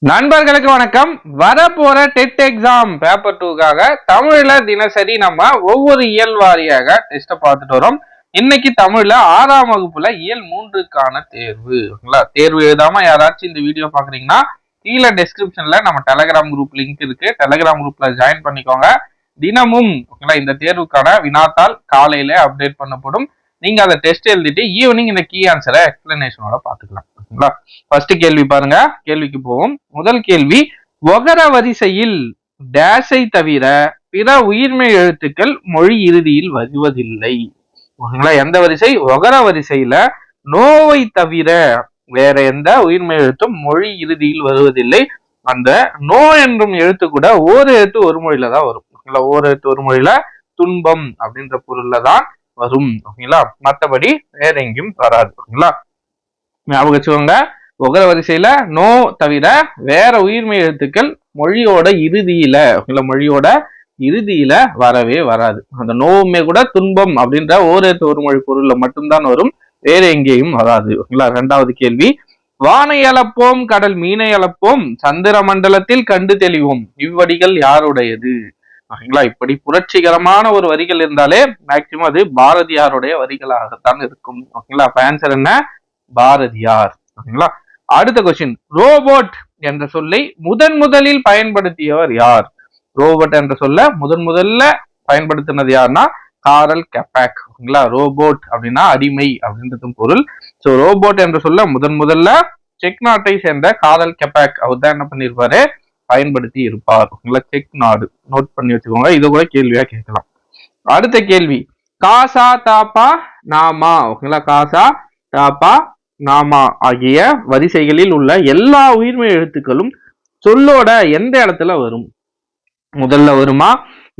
நண்பர்களுக்கு வணக்கம். வரப்போற டெட் எக்ஸாம் பேப்பர் 2க்காக தமிழ்ல தினசரி நம்ம ஒவ்வொரு இயல் வாரியாக டெஸ்ட பார்த்துட்டு வரோம். இன்னைக்கு தமிழ்ல 6ஆம் வகுப்புல இயல் 3க்கான தேர்வு. தேர்வு எழுதாம யாராச்சும் இந்த வீடியோ பாக்குறீங்கன்னா கீழே டெஸ்கிரிப்ஷன்ல நம்ம டெலிகிராம் குரூப் லிங்க் இருக்கு. டெலிகிராம் குரூப்ல ஜாயின் பண்ணிக்கோங்க. தினமும் இந்த தேர்வுக்கான வினாத்தாள் காலையில அப்டேட் பண்ணப்படும். நீங்க அதை டெஸ்ட் எழுதிட்டு ஈவினிங் இந்த கீ ஆன்சரை எக்ஸ்பிளனேஷனோட பாத்துக்கலாம். ஃபர்ஸ்ட் கேள்வி பாருங்க. கேள்விக்கு போவோம். முதல் கேள்வி, ஒகர வரிசையில் டேஷை தவிர பிற உயிர்மெய் எழுத்துக்கள் மொழி இறுதியில் வருவதில்லை. எந்த வரிசை? ஒகர வரிசையில நோவை தவிர வேற எந்த உயிர்மெய் எழுத்தும் மொழி இறுதியில் வருவதில்லை. அந்த நோ என்றும் எழுத்து கூட ஓர் எழுத்து ஒரு மொழியில தான் வரும். ஓர் எழுத்து ஒரு மொழியில துன்பம் அப்படின்ற பொருள்ல தான் வரும். ஓகேங்களா? மற்றபடி வேற எங்கேயும் வராது. ஓகேங்களா? ஞாபகம் வச்சுக்கோங்க. ஒகர வரிசையில நோ தவிர வேற உயிர்மெய் எழுத்துக்கள் மொழியோட இறுதியில வரவே வராது. அந்த நோவுமே கூட துன்பம் அப்படின்ற ஓரெழுத்து ஒரு மொழி பொருள்ல மட்டும்தான் வரும், வேற எங்கேயும் வராது. ஓகேங்களா? இரண்டாவது கேள்வி, வானை அளப்போம் கடல் மீனை அளப்போம் சந்திர மண்டலத்தில் கண்டு தெளிவோம் இவ்வடிகள் யாருடையது? ஓகேங்களா? இப்படி புரட்சிகரமான ஒரு வரிகள் இருந்தாலே மேக்சிமம் அது பாரதியாருடைய வரிகளாகத்தான் இருக்கும். ஓகேங்களா? அப்ப ஆன்சர் என்ன? பாரதியார். ஓகேங்களா? அடுத்த கொஸ்டின், ரோபோட் என்ற சொல்லை முதலில் பயன்படுத்தியவர் யார்? ரோபோட் என்ற சொல்ல முதல்ல பயன்படுத்தினது யாருன்னா காரல் கெப்பாக். ஓகேங்களா? ரோபோட் அப்படின்னா அடிமை அப்படின்றதும் பொருள். சோ ரோபோட் என்ற சொல்ல முதல்ல செக் நாட்டை சேர்ந்த காரல் கெப்பாக் அவர் தான் என்ன பண்ணிருப்பாரு? பயன்படுத்தி இருப்பார். ஓகேங்களா? செக் நாடு. நோட் பண்ணி வச்சுக்கோங்க. இது கூட கேள்வியா கேட்கலாம். அடுத்த கேள்வி, காசா தாப்பா நாமா. ஓகேங்களா? காசா தாப்பா நாமா ஆகிய வரிசைகளில் உள்ள எல்லா உயிர்மெய் எழுத்துக்களும் சொல்லோட எந்த இடத்துல வரும்? முதல்ல வருமா,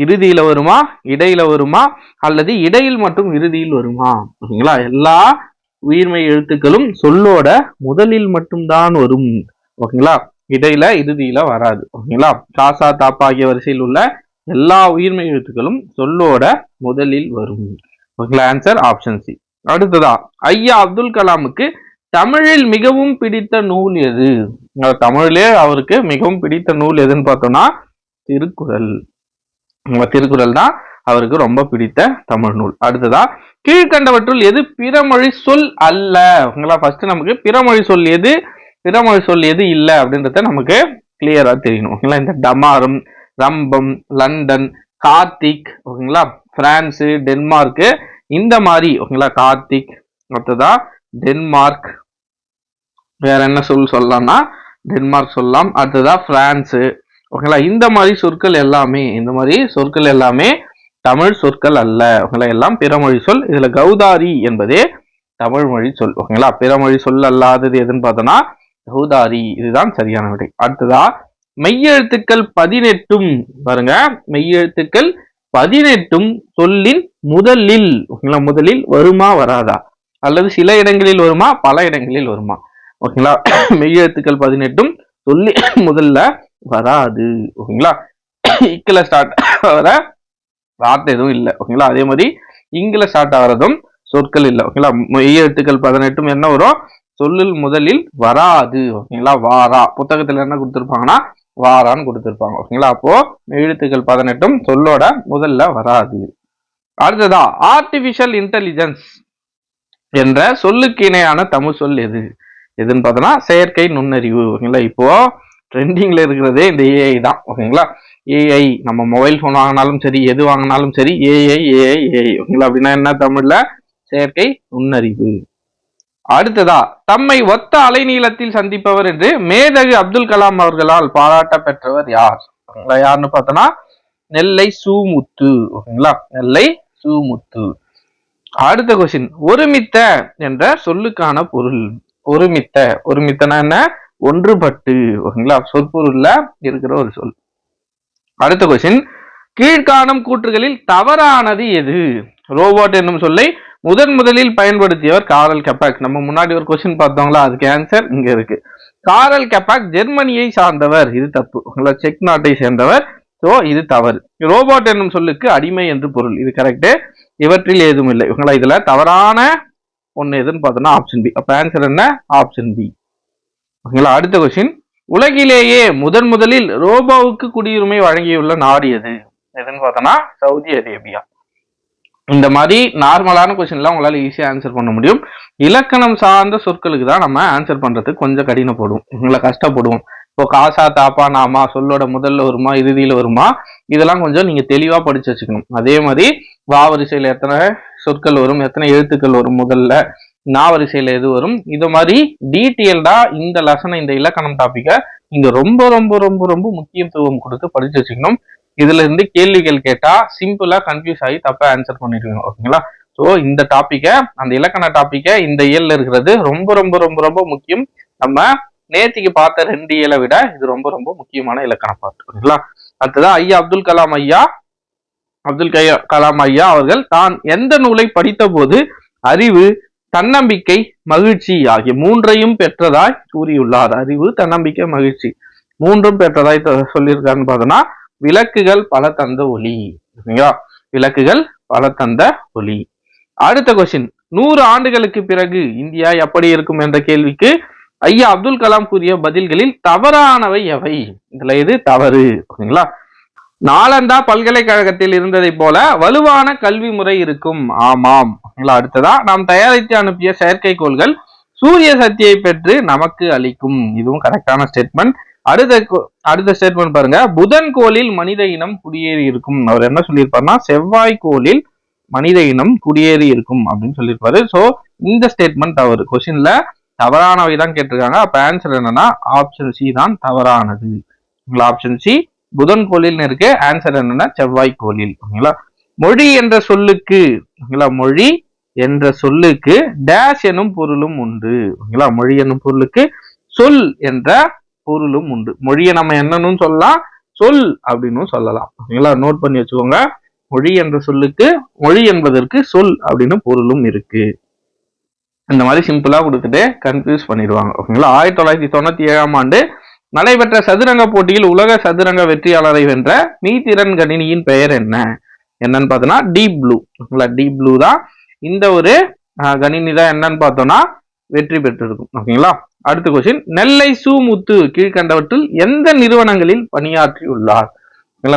இறுதியில வருமா, இடையில வருமா, அல்லது இடையில் மற்றும் இறுதியில் வருமா? ஓகேங்களா? எல்லா உயிர்மெய் எழுத்துக்களும் சொல்லோட முதலில் மட்டும்தான் வரும். ஓகேங்களா? இடையில இறுதியில வராது. ஓகேங்களா? காசா தாப்பா ஆகிய வரிசையில் உள்ள எல்லா உயிர்மெய் எழுத்துக்களும் சொல்லோட முதலில் வரும். ஓகேங்களா? Answer option C. அடுத்ததா, ஐயா அப்துல் கலாமுக்கு தமிழில் மிகவும் பிடித்த நூல் எது? தமிழிலே அவருக்கு மிகவும் பிடித்த நூல் எதுன்னு பார்த்தோம்னா திருக்குறள். திருக்குறள் தான் அவருக்கு ரொம்ப பிடித்த தமிழ் நூல். அடுத்ததா, கீழ்கண்டவற்றுள் எது பிறமொழி சொல் அல்ல? ஓகேங்களா? ஃபர்ஸ்ட் நமக்கு பிறமொழி சொல் எது, பிறமொழி சொல் எது இல்லை அப்படின்றத நமக்கு கிளியரா தெரியணும். ஓகேங்களா? இந்த டமாரம், ரம்பம், லண்டன், கார்த்திக், ஓகேங்களா, பிரான்ஸ், டென்மார்க், இந்த மாதிரி. ஓகேங்களா? கார்த்திக், அடுத்ததா டென்மார்க், வேற என்ன சொல்லலாம்னா டென்மார்க் சொல்லலாம். அடுத்ததா பிரான்ஸ். ஓகேங்களா? இந்த மாதிரி சொற்கள் எல்லாமே தமிழ் சொற்கள் அல்ல. ஓகேங்களா? எல்லாம் பிறமொழி சொல். இதுல கௌதாரி என்பதே தமிழ் மொழி சொல். ஓகேங்களா? பிறமொழி சொல் அல்லாதது எதுன்னு பார்த்தோம்னா கௌதாரி. இதுதான் சரியான விடை. அடுத்ததா, மெய்யெழுத்துக்கள் 18 பாருங்க. மெய்யெழுத்துக்கள் 18 சொல்லின் முதலில், ஓகேங்களா, முதலில் வருமா வராதா? அல்லது சில இடங்களில் வருமா, பல இடங்களில் வருமா? ஓகேங்களா? மெய்யெழுத்துக்கள் 18 சொல்லி முதல்ல வராது. ஓகேங்களா? இக்கில ஸ்டார்ட் ஆகிற வார்த்தை எதுவும் இல்லை. ஓகேங்களா? அதே மாதிரி இங்கில ஸ்டார்ட் ஆகிறதும் சொற்கள் இல்லை. ஓகேங்களா? மெய்யெழுத்துக்கள் 18 என்ன வரும்? சொல்லில் முதலில் வராது. ஓகேங்களா? வாரா. புத்தகத்துல என்ன கொடுத்திருப்பாங்கன்னா வாரான்னு கொடுத்திருப்பாங்க. ஓகேங்களா? அப்போ மெய்யெழுத்துக்கள் 18 சொல்லோட முதல்ல வராது. அடுத்ததா, ஆர்டிபிஷியல் இன்டெலிஜென்ஸ் என்ற சொல்லுக்கு இணையான தமிழ் சொல் எது? எதுன்னு பார்த்தோம்னா செயற்கை நுண்ணறிவு. ஓகேங்களா? இப்போ ட்ரெண்டிங்ல இருக்கிறதே இந்த ஏஐ தான். ஓகேங்களா? ஏஐ நம்ம மொபைல் போன் வாங்கினாலும் சரி, எது வாங்கினாலும் சரி, ஏஐ. ஓகேங்களா? அப்படின்னா என்ன தமிழ்ல? செயற்கை நுண்ணறிவு. அடுத்ததா, தம்மை ஒத்த அலைநீளத்தில் சந்திப்பவர் என்று மேதகு அப்துல் கலாம் அவர்களால் பாராட்ட பெற்றவர் யார்? யாருன்னு பார்த்தோம்னா நெல்லை சூமுத்து. ஓகேங்களா? நெல்லை சூமுத்து. அடுத்த கொஸ்டின், ஒருமித்த என்ற சொல்லுக்கான பொருள். ஒருமித்தனா என்ன? ஒன்றுபட்டு. ஓகேங்களா? சொற்பொருள்ல இருக்கிற ஒரு சொல். அடுத்த கொஸ்டின், கீழ்காணும் கூற்றுகளில் தவறானது எது? ரோபோட் என்னும் சொல்லை முதலில் பயன்படுத்தியவர் காரல் கெப்பாக். நம்ம முன்னாடி ஒரு கொஸ்டின் பார்த்தோங்களா, அதுக்கு ஆன்சர் இங்க இருக்கு. காரல் கெப்பாக் ஜெர்மனியை சார்ந்தவர். இது தப்பு. ஓகேங்களா? செக் நாட்டை சேர்ந்தவர். சோ இது தவறு. ரோபோட் என்னும் சொல்லுக்கு அடிமை என்று பொருள். இது கரெக்ட். இவற்றில் ஏதும் இல்லை. இவங்களா இதுல தவறான ஒன்னு எதுன்னு பார்த்தோம்னா ஆப்ஷன் பி. அப்ப ஆன்சர் என்ன? Option B. ஓகேங்களா? அடுத்த கொஸ்டின், உலகிலேயே முதலில் ரோபோவுக்கு குடியுரிமை வழங்கியுள்ள நாடு எது? எதுன்னு பார்த்தோம்னா சவுதி அரேபியா. இந்த மாதிரி நார்மலான கொஸ்டின்லாம் உங்களால ஈஸியா ஆன்சர் பண்ண முடியும். இலக்கணம் சார்ந்த சொற்களுக்கு தான் நம்ம ஆன்சர் பண்றதுக்கு கொஞ்சம் கடினப்படுவோம், உங்களை கஷ்டப்படுவோம். இப்போ காசா தாப்பா நாமா சொல்லோட முதல்ல வருமா இறுதியில வருமா, இதெல்லாம் கொஞ்சம் நீங்க தெளிவா படிச்சு வச்சுக்கணும். அதே மாதிரி வா வரிசையில எத்தனை சொற்கள் வரும், எத்தனை எழுத்துக்கள் வரும், முதல்ல நா வரிசையில எது வரும், இது மாதிரி டீட்டெயில்டா இந்த லெசனை, இந்த இலக்கணம் டாபிக்கை நீங்க ரொம்ப ரொம்ப ரொம்ப ரொம்ப முக்கியத்துவம் கொடுத்து படிச்சு வச்சுக்கணும். இதுல இருந்து கேள்விகள் கேட்டா சிம்பிளா கன்ஃபியூஸ் ஆகி தப்பா ஆன்சர் பண்ணிடுவீங்க. ஓகேங்களா? ஸோ இந்த டாபிக்கை, அந்த இலக்கண டாபிக்கை இந்த இயல்ல இருக்கிறது ரொம்ப ரொம்ப ரொம்ப ரொம்ப முக்கியம். நம்ம நேத்திக்கு பார்த்த 2 இயலை விட இது ரொம்ப ரொம்ப முக்கியமான இலக்கண பாட்டு. ஓகேங்களா? அடுத்ததான் ஐயா அப்துல் கலாம் ஐயா அவர்கள் தான் எந்த நூலை படித்த போது அறிவு, தன்னம்பிக்கை, மகிழ்ச்சி ஆகிய 3ஐயும் பெற்றதாய் கூறியுள்ளார்? அறிவு, தன்னம்பிக்கை, மகிழ்ச்சி 3ம் பெற்றதாய் சொல்லியிருக்காருன்னு பார்த்தோம்னா விளக்குகள் பல தந்த ஒளி. ஓகேங்களா? விளக்குகள் பல தந்த ஒளி. அடுத்த கொஸ்டின், 100 ஆண்டுகளுக்கு பிறகு இந்தியா எப்படி இருக்கும் என்ற கேள்விக்கு ஐயா அப்துல் கலாம் கூறிய பதில்களில் தவறானவை எவை? இதுல எது தவறு? ஓகேங்களா? நாலந்தா பல்கலைக்கழகத்தில் இருந்ததை போல வலுவான கல்வி முறை இருக்கும். ஆமாம். அடுத்ததா, நாம் தயாரித்து அனுப்பிய செயற்கைக்கோள்கள் சூரிய சக்தியை பெற்று நமக்கு அளிக்கும். இதுவும் கரெக்டான ஸ்டேட்மெண்ட். அடுத்த ஸ்டேட்மெண்ட் பாருங்க, புதன் கோளில் மனித இனம் குடியேறி இருக்கும். அவர் என்ன சொல்லியிருப்பாருன்னா செவ்வாய் கோளில் மனித இனம் குடியேறி இருக்கும் அப்படின்னு சொல்லியிருப்பாரு. சோ இந்த ஸ்டேட்மெண்ட் தவறு. கொஸ்டின்ல தவறானவை தான் கேட்டிருக்காங்க. அப்ப ஆன்சர் என்னன்னா ஆப்ஷன் சி தான் தவறானது. ஆப்ஷன் சி புதன் கோளில் இருக்கு. ஆன்சர் என்னன்னா செவ்வாய் கோளில். ஓகேங்களா? மொழி என்ற சொல்லுக்கு, மொழி என்ற சொல்லுக்கு டேஷ் எனும் பொருளும் உண்டு. ஓகேங்களா? மொழி என்னும் பொருளுக்கு சொல் என்ற பொருளும் உண்டு. மொழியை நம்ம என்னன்னு சொல்லலாம், சொல் அப்படின்னு சொல்லலாம். ஓகேங்களா? நோட் பண்ணி வச்சுக்கோங்க. மொழி என்ற சொல்லுக்கு, மொழி என்பதற்கு சொல் அப்படின்னு பொருளும் இருக்கு. இந்த மாதிரி சிம்பிளா கொடுத்துட்டு கன்ஃபியூஸ் பண்ணிடுவாங்க. ஓகேங்களா? 1997ஆம் ஆண்டு நடைபெற்ற சதுரங்க போட்டியில் உலக சதுரங்க வெற்றியாளரை வென்ற மீத்திறன் கணினியின் பெயர் என்னன்னு பார்த்தோம்னா டீப் ப்ளூ. டீப் ப்ளூ தான் இந்த ஒரு கணினி தான் என்னன்னு பார்த்தோம்னா வெற்றி பெற்றிருக்கும். ஓகேங்களா? அடுத்த கொஸ்டின், நெல்லை சு.முத்து கீழ்கண்டவற்றில் எந்த நிறுவனங்களில் பணியாற்றியுள்ளார்?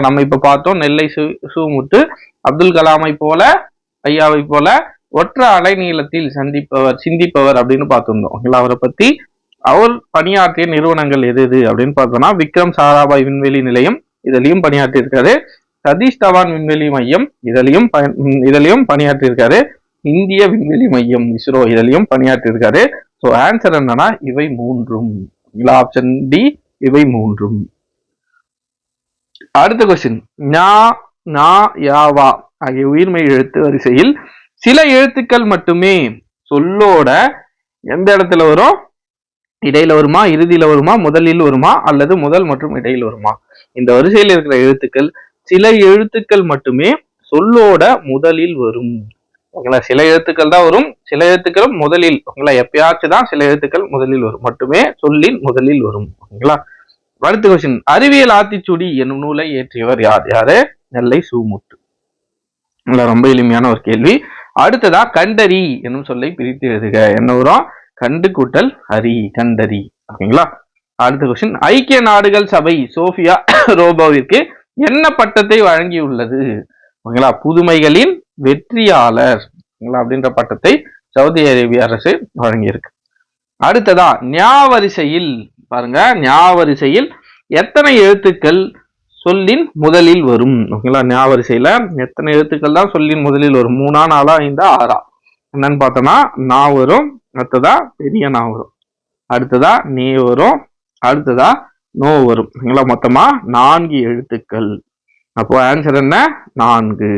நம்ம இப்ப பார்த்தோம் நெல்லை சு.முத்து அப்துல் கலாமை போல, ஐயாவை போல ஒற்ற அலைநீளத்தில் சிந்திப்பவர் அப்படின்னு பார்த்திருந்தோம். ஓகேங்களா? அவரை பத்தி அவர் பணியாற்றிய நிறுவனங்கள் எது அப்படின்னு பார்த்தோம்னா விக்ரம் சாராபாய் விண்வெளி நிலையம், இதுலயும் பணியாற்றியிருக்காரு. சதீஷ் தவான் விண்வெளி மையம், இதுலயும் பணியாற்றியிருக்காரு. இந்திய விண்வெளி மையம் இஸ்ரோ, இதுலயும் பணியாற்றியிருக்காரு. ஸோ ஆன்சர் என்னன்னா இவை 3ம். ஆப்ஷன் டி இவை 3ம். அடுத்த கொஸ்டின், ஞா, நா, யாவா ஆகிய உயிர்மெய் எழுத்து வரிசையில் சில எழுத்துக்கள் மட்டுமே சொல்லோட எந்த இடத்துல வரும்? இடையில வருமா, இறுதியில வருமா, முதலில் வருமா, அல்லது முதல் மற்றும் இடையில் வருமா? இந்த வரிசையில் இருக்கிற எழுத்துக்கள் சில எழுத்துக்கள் மட்டுமே சொல்லோட முதலில் வரும். ஓகேங்களா? சில எழுத்துக்கள் தான் வரும், சில எழுத்துக்களும் முதலில். ஓகேங்களா? எப்பயாச்சும் தான் சில எழுத்துக்கள் முதலில் வரும், மட்டுமே சொல்லின் முதலில் வரும். ஓகேங்களா? அடுத்த கொஸ்டின், அறிவியல் ஆத்திச்சூடி என்னும் நூலை இயற்றியவர் யாரு? நெல்லை சு.முத்து. ரொம்ப எளிமையான ஒரு கேள்வி. அடுத்ததா, கண்டறி என்னும் சொல்லை பிரித்து எழுதுக. என்ன வரும்? கண்டு கூட்டல் அரி, கண்டறி. ஓகேங்களா? அடுத்த கொஸ்டின், ஐக்கிய நாடுகள் சபை சோஃபியா ரோபோவிற்கு என்ன பட்டத்தை வழங்கியுள்ளது? ஓகேங்களா? புதுமைகளின் வெற்றியாளர் அப்படின்ற பட்டத்தை சவுதி அரேபிய அரசு வழங்கியிருக்கு. அடுத்ததா, ஞா வரிசையில் பாருங்க, ஞா வரிசையில் எத்தனை எழுத்துக்கள் சொல்லின் முதலில் வரும்? ஓகேங்களா? ஞா வரிசையில எத்தனை எழுத்துக்கள் தான் சொல்லின் முதலில் வரும்? 3, 4, 5, 6? என்னன்னு பார்த்தோம்னா நா வரும், அடுத்ததா பெரிய நா வரும், அடுத்ததா நே வரும், அடுத்ததா நோ வரும். ஓகேங்களா? மொத்தமா 4 எழுத்துக்கள். அப்போ ஆன்சர் என்ன? 4.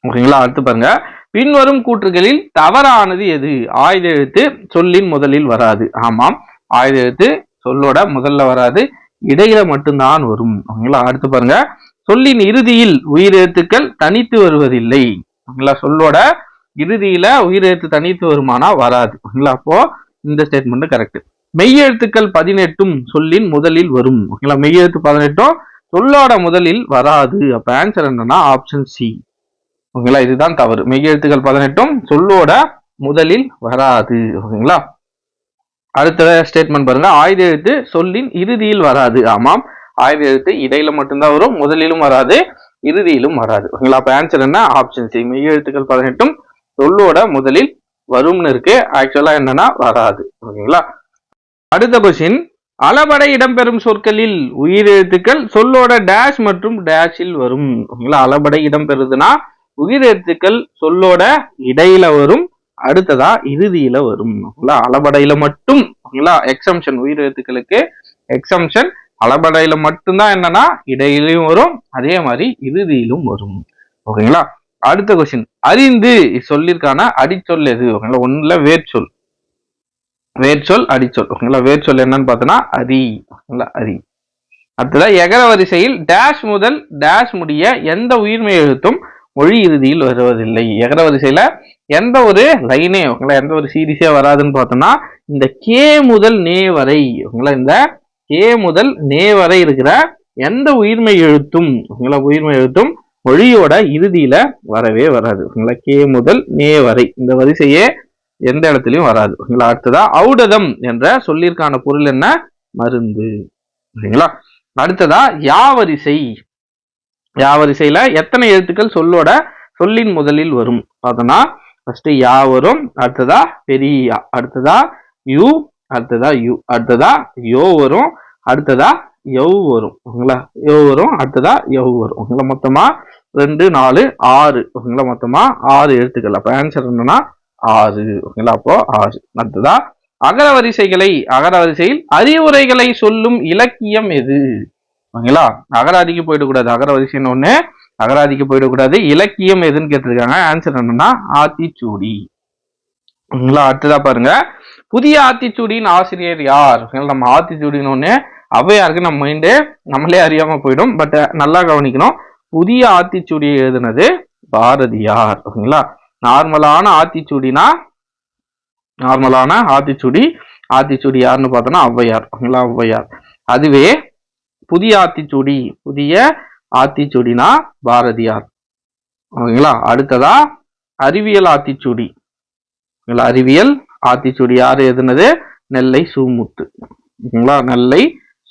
ஓகேங்களா? அடுத்து பாருங்க, பின்வரும் கூற்றுகளில் தவறானது எது? ஆயுத எழுத்து சொல்லின் முதலில் வராது. ஆமாம், ஆயுத எழுத்து சொல்லோட முதல்ல வராது, இடையில மட்டும்தான் வரும். ஓகேங்களா? அடுத்து பாருங்க, சொல்லின் இறுதியில் உயிரெழுத்துக்கள் தனித்து வருவதில்லை. ஓகேங்களா? சொல்லோட இறுதியில உயிரெழுத்து தனித்து வருமானா வராது. ஓகேங்களா? அப்போ இந்த ஸ்டேட்மெண்ட் கரெக்ட். மெய்யெழுத்துக்கள் 18ம் சொல்லின் முதலில் வரும். ஓகேங்களா? மெய்யெழுத்து 18ம் சொல்லோட முதலில் வராது. அப்ப ஆன்சர் என்னன்னா ஆப்ஷன் சி. ஓகேங்களா? இதுதான் தவறு. மெய்யெழுத்துக்கள் 18ம் சொல்லோட முதலில் வராது. ஓகேங்களா? அடுத்த ஸ்டேட்மெண்ட் பாருங்க, ஆயுத எழுத்து சொல்லின் இறுதியில் வராது. ஆமாம், ஆயுத எழுத்து இடையில மட்டும்தான் வரும், முதலிலும் வராது, இறுதியிலும் வராது. ஓகேங்களா? அப்ப ஆன்சர் என்ன? Option C. மெய் எழுத்துக்கள் 18 சொல்லோட முதலில் வரும்னு இருக்கு. ஆக்சுவலா என்னன்னா வராது. ஓகேங்களா? அடுத்த கொஸ்டின், அளபடை இடம்பெறும் சொற்களில் உயிரெழுத்துக்கள் சொல்லோட டேஷ் மற்றும் டேஷில் வரும். ஓகேங்களா? அளபடை இடம்பெறுதுன்னா உயிரெழுத்துக்கள் சொல்லோட இடையில வரும், அடுத்ததா இறுதியில வரும். அளபடையில மட்டும். Exemption, உயிரெழுத்துக்களுக்கு exemption. அளபடையில மட்டும்தான் என்னன்னா இடையிலும் வரும், அதே மாதிரி இறுதியிலும் வரும். ஓகேங்களா? அடுத்த கொஸ்டின், அறிந்து சொல்லிற்கான அடிச்சொல் எது? ஓகேங்களா? ஒண்ணுல வேர்ச்சொல், வேர்ச்சொல் அடிச்சொல். ஓகேங்களா? வேர்ச்சொல் என்னன்னு பார்த்தோன்னா அரி. அரி. அடுத்ததா எகர வரிசையில் டேஷ் முதல் டேஷ் முடிய எந்த உயிர்மெய் எழுத்தும் மொழி இறுதியில் வருவதில்லை. எகர வரிசையில எந்த ஒரு லைனே, ஓகேங்களா, எந்த ஒரு சீரிஸே வராதுன்னு பார்த்தோம்னா இந்த கே முதல் நே வரை, ஓகேங்களா, இந்த கே முதல் நே வரை இருக்கிற எந்த உயிர்மெய் எழுத்தும், ஓகேங்களா, உயிர்மெய் எழுத்தும் மொழியோட இறுதியில வரவே வராது. ஓகேங்களா? கே முதல் நே வரை இந்த வரிசையே எந்த இடத்துலயும் வராது. ஓகேங்களா? அடுத்ததா ஔடதம் என்ற சொல்லிற்கான பொருள் என்ன? மருந்து. ஓகேங்களா? அடுத்ததா யாவரிசை. யாவரிசையில எத்தனை எழுத்துக்கள் சொல்லோட சொல்லின் முதலில் வரும் பார்த்தோம்னா ஃபர்ஸ்ட் யா வரும், அடுத்ததா பெரிய யா, அடுத்ததா யூ, அடுத்ததா யூ, அடுத்ததா யோ வரும், அடுத்ததா யவ் வரும். ஓகேங்களா? யோ வரும், அடுத்ததா யவ் வரும். ஓகேங்களா? மொத்தமா 2 4 6. ஓகேங்களா? மொத்தமா 6 எழுத்துக்கள். அப்ப ஆன்சர் என்னன்னா 6. ஓகேங்களா? அப்போ 6. அடுத்ததா அகர வரிசைகளை, அகர வரிசையில் அறிவுரைகளை சொல்லும் இலக்கியம் எது? ஓகேங்களா? அகராதிக்கு போயிடக்கூடாது, அகர வரிசைன்னு ஒண்ணு அகராதிக்கு போயிடக்கூடாது. இலக்கியம் எதுன்னு கேட்டிருக்காங்க. ஆன்சர் என்னன்னா ஆத்திச்சூடி. ஓகேங்களா? அடுத்ததா பாருங்க, புதிய ஆத்திச்சூடியின் ஆசிரியர் யார்? நம்ம ஆத்திச்சூடின்னு ஒண்ணு ஔவையாருக்கு நம்ம மைண்டு நம்மளே அறியாம போயிடும். பட் நல்லா கவனிக்கணும், புதிய ஆத்திச்சூடியை எழுதுனது பாரதியார். ஓகேங்களா? நார்மலான ஆத்திச்சூடினா, நார்மலான ஆத்திச்சூடி, ஆத்திச்சூடி யாருன்னு பார்த்தோம்னா ஔவையார். ஓகேங்களா? ஔவையார். அதுவே புதிய ஆத்திச்சூடி, புதிய ஆத்திச்சூடினா பாரதியார். ஓகேங்களா? அடுத்ததா அறிவியல் ஆத்திச்சூடி. அறிவியல் ஆத்திச்சூடி யாரு எழுதுனது? நெல்லை சூமுத்து. ஓகேங்களா? நெல்லை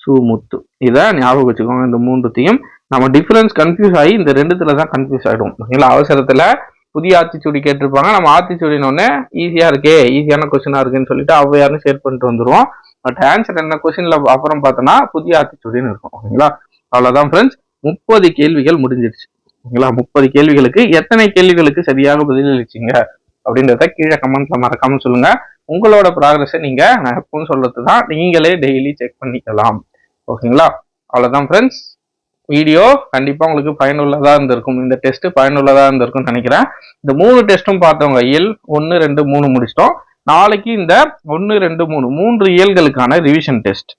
சூமுத்து. இதை ஞாபகம் வச்சுக்கோங்க. இந்த மூன்றுத்தையும் நம்ம டிஃபரன்ஸ் கன்ஃபியூஸ் ஆகி இந்த ரெண்டுத்துல தான் கன்ஃபியூஸ் ஆயிடும். ஓகேங்களா? அவசரத்துல புதிய ஆத்திச்சூடி கேட்டிருப்பாங்க, நம்ம ஆத்திச்சூடின்னு ஒண்ணு ஈஸியா இருக்கே, ஈஸியான கொஸ்டினா இருக்குன்னு சொல்லிட்டு ஔவையார்னு ஷேர் பண்ணிட்டு வந்துருவோம். பட் ஆன்சர் என்ன கொஸ்டின்ல அப்புறம் பார்த்தோம்னா புதிய ஆத்திச்சூடின்னு இருக்கும். ஓகேங்களா? அவ்வளவுதான் ஃப்ரெண்ட்ஸ், 30 கேள்விகள் முடிஞ்சிருச்சு. ஓகேங்களா? 30 கேள்விகளுக்கு எத்தனை கேள்விகளுக்கு சரியாக பதிலளிச்சீங்க அப்படின்றத கீழே கமெண்ட்ல மறக்காம சொல்லுங்க. உங்களோட ப்ராக்ரஸை நீங்க நான் எப்பவும் சொல்றது தான், நீங்களே டெய்லி செக் பண்ணிக்கலாம். ஓகேங்களா? அவ்வளவுதான் ஃப்ரெண்ட்ஸ், வீடியோ கண்டிப்பா உங்களுக்கு பயனுள்ளதா இருந்திருக்கும். இந்த டெஸ்ட் பயனுள்ளதா இருந்திருக்கும்னு நினைக்கிறேன். இந்த 3 டெஸ்ட்டும் பார்த்தவங்க இயல் 1 2 3 முடிச்சிட்டோம். நாளைக்கு இந்த 1 2 3 3 இயல்களுக்கான ரிவிஷன் டெஸ்ட்.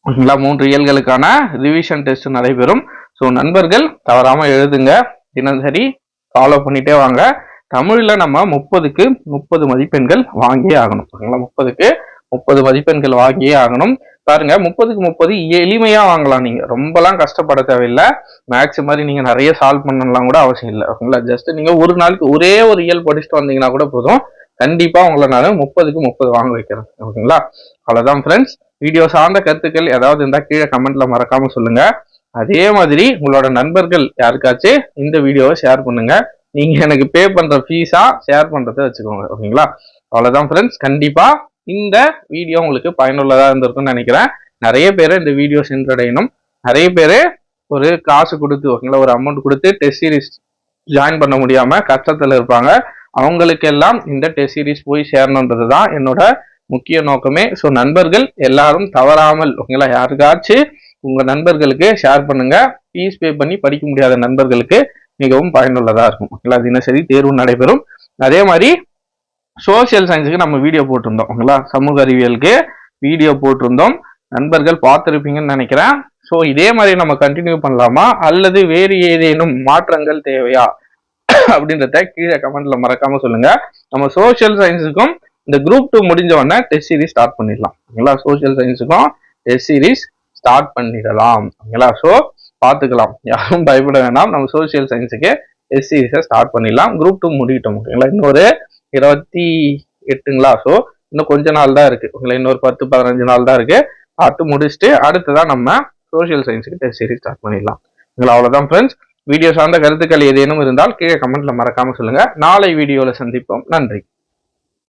ஓகேங்களா? 3 இயல்களுக்கான ரிவிஷன் டெஸ்ட் நடைபெறும். ஸோ நண்பர்கள் தவறாம எழுதுங்க, தினசரி ஃபாலோ பண்ணிட்டே வாங்க. தமிழ்ல நம்ம 30க்கு 30 மதிப்பெண்கள் வாங்கியே ஆகணும். ஓகேங்களா? 30க்கு 30 மதிப்பெண்கள் வாங்கியே ஆகணும். பாருங்க, 30க்கு 30 எளிமையா வாங்கலாம். நீங்க ரொம்பலாம் கஷ்டப்பட தேவையில்லை. மேக்ஸ் மாதிரி நீங்க நிறைய சால்வ் பண்ணலாம் கூட அவசியம் இல்லை. ஓகேங்களா? ஜஸ்ட் நீங்க ஒரு நாளுக்கு ஒரே ஒரு இயல் படிச்சுட்டு வந்தீங்கன்னா கூட போதும். கண்டிப்பா உங்களை நான் 30க்கு 30 வாங்க வைக்கிறேன். ஓகேங்களா? அவ்வளவுதான் ஃப்ரெண்ட்ஸ். வீடியோ சார்ந்த கருத்துக்கள் ஏதாவது இருந்தா கீழே கமெண்ட்ல மறக்காம சொல்லுங்க. அதே மாதிரி உங்களோட நண்பர்கள் யாருக்காச்சும் இந்த வீடியோவை ஷேர் பண்ணுங்க. நீங்க எனக்கு பே பண்ற ஃபீஸா ஷேர் பண்றதை வச்சுக்கோங்க. ஓகேங்களா? அவ்வளவுதான் ஃப்ரெண்ட்ஸ். கண்டிப்பா இந்த வீடியோ உங்களுக்கு பயனுள்ளதா இருந்திருக்கும்னு நினைக்கிறேன். நிறைய பேர் இந்த வீடியோ சென்றடையணும். நிறைய பேர் ஒரு காசு கொடுத்து, ஓகேங்களா, ஒரு அமௌண்ட் கொடுத்து டெஸ்ட் சீரிஸ் ஜாயின் பண்ண முடியாம கஷ்டத்துல இருப்பாங்க. அவங்களுக்கு எல்லாம் இந்த டெஸ்ட் சீரிஸ் போய் சேரணுன்றது தான் என்னோட முக்கிய நோக்கமே. ஸோ நண்பர்கள் எல்லாரும் தவறாமல், ஓகேங்களா, யாருக்காச்சும் உங்க நண்பர்களுக்கு ஷேர் பண்ணுங்க. ஃபீஸ் பே பண்ணி படிக்க முடியாத நண்பர்களுக்கு மிகவும் பயனுள்ளதா இருக்கும். ஓகேங்களா? தினசரி தேர்வு நடைபெறும். அதே மாதிரி சோசியல் சயின்ஸுக்கு நம்ம வீடியோ போட்டிருந்தோம். ஓகேங்களா? சமூக அறிவியலுக்கு வீடியோ போட்டிருந்தோம். நண்பர்கள் பார்த்துருப்பீங்கன்னு நினைக்கிறேன். ஸோ இதே மாதிரி நம்ம கண்டினியூ பண்ணலாமா அல்லது வேறு ஏதேனும் மாற்றங்கள் தேவையா அப்படின்றத கீழே கமெண்ட்ல மறக்காம சொல்லுங்க. நம்ம சோசியல் சயின்ஸுக்கும் இந்த குரூப் 2 முடிஞ்ச உடனே டெஸ்ட் சீரிஸ் ஸ்டார்ட் பண்ணிடலாம். ஓகேங்களா? சோசியல் சயின்ஸுக்கும் டெஸ்ட் சீரிஸ் ஸ்டார்ட் பண்ணிடலாம். ஓகேங்களா? ஸோ பார்த்துக்கலாம், யாரும் பயப்பட வேண்டாம். நம்ம சோசியல் சயின்ஸுக்கு டெஸ்ட் சீரிஸை ஸ்டார்ட் பண்ணிடலாம். குரூப் 2 முடிக்கிட்டோம். ஓகேங்களா? இன்னொரு 28ங்களா? ஸோ இன்னும் கொஞ்ச நாள் தான் இருக்கு. உங்களை இன்னொரு 10-15 நாள் தான் இருக்கு. பார்த்து முடிச்சுட்டு அடுத்ததான் நம்ம சோசியல் சயின்ஸுக்கு டெஸ்ட் சீரிஸ் ஸ்டார்ட் பண்ணிடலாம். அவ்வளவுதான் ஃப்ரெண்ட்ஸ். வீடியோ சார்ந்த கருத்துக்கள் ஏதேனும் இருந்தால் கீழே கமெண்ட்ல மறக்காம சொல்லுங்க. நாளை வீடியோல சந்திப்போம். நன்றி.